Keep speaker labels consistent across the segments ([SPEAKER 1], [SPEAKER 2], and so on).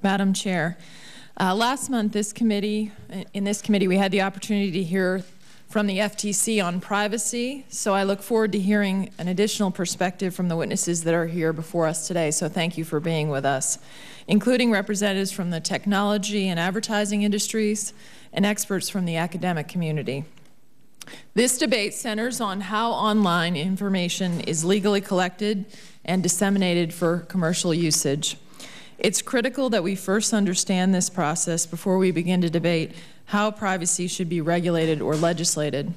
[SPEAKER 1] Madam Chair. Last month, in this committee, we had the opportunity to hear from the FTC on privacy, so I look forward to hearing an additional perspective from the witnesses that are here before us today, so thank you for being with us, including representatives from the technology and advertising industries and experts from the academic community. This debate centers on how online information is legally collected and disseminated for commercial usage. It's critical that we first understand this process before we begin to debate how privacy should be regulated or legislated.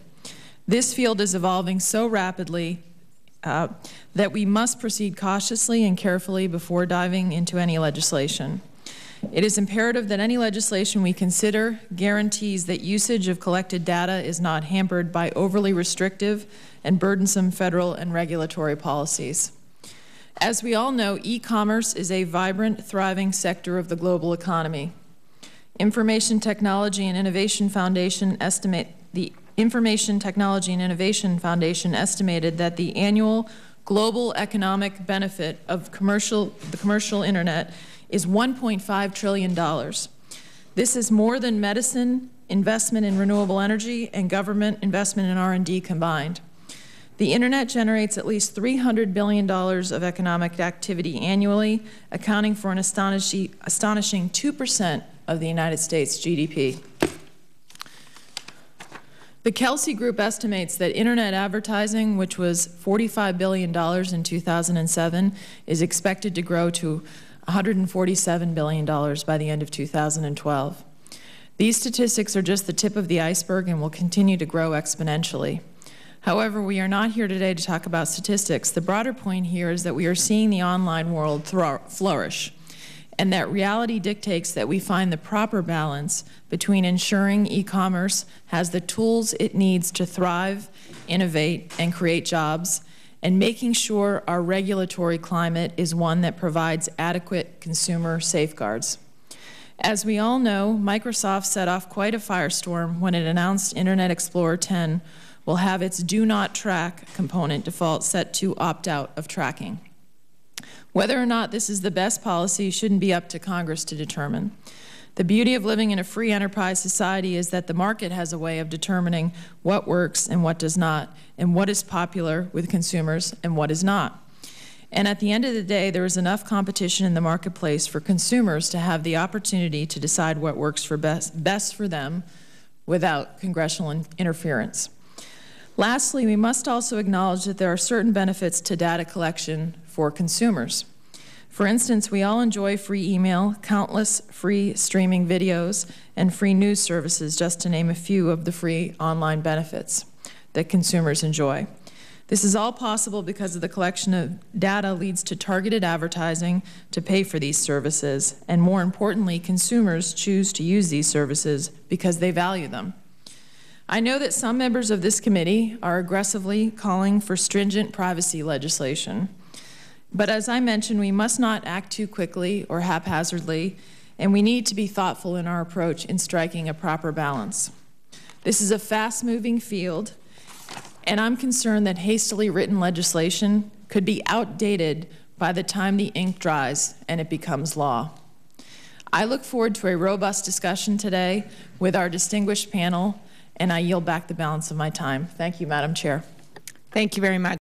[SPEAKER 1] This field is evolving so rapidly that we must proceed cautiously and carefully before diving into any legislation. It is imperative that any legislation we consider guarantees that usage of collected data is not hampered by overly restrictive and burdensome federal and regulatory policies. As we all know, e-commerce is a vibrant, thriving sector of the global economy. Information Technology and Innovation Foundation estimated that the annual global economic benefit of the commercial internet is $1.5 trillion. This is more than medicine, investment in renewable energy, and government investment in R&D combined. The internet generates at least $300 billion of economic activity annually, accounting for an astonishing 2% of the United States GDP. The Kelsey Group estimates that internet advertising, which was $45 billion in 2007, is expected to grow to $147 billion by the end of 2012. These statistics are just the tip of the iceberg and will continue to grow exponentially. However, we are not here today to talk about statistics. The broader point here is that we are seeing the online world flourish, and that reality dictates that we find the proper balance between ensuring e-commerce has the tools it needs to thrive, innovate, and create jobs, and making sure our regulatory climate is one that provides adequate consumer safeguards. As we all know, Microsoft set off quite a firestorm when it announced Internet Explorer 10 will have its Do Not Track component default set to opt out of tracking. Whether or not this is the best policy shouldn't be up to Congress to determine. The beauty of living in a free enterprise society is that the market has a way of determining what works and what does not, and what is popular with consumers and what is not. And at the end of the day, there is enough competition in the marketplace for consumers to have the opportunity to decide what works for best for them without congressional interference. Lastly, we must also acknowledge that there are certain benefits to data collection for consumers. For instance, we all enjoy free email, countless free streaming videos, and free news services, just to name a few of the free online benefits that consumers enjoy. This is all possible because of the collection of data leads to targeted advertising to pay for these services, and more importantly, consumers choose to use these services because they value them. I know that some members of this committee are aggressively calling for stringent privacy legislation. But as I mentioned, we must not act too quickly or haphazardly, and we need to be thoughtful in our approach in striking a proper balance. This is a fast-moving field, and I'm concerned that hastily written legislation could be outdated by the time the ink dries and it becomes law. I look forward to a robust discussion today with our distinguished panel, and I yield back the balance of my time. Thank you, Madam Chair.
[SPEAKER 2] Thank you very much.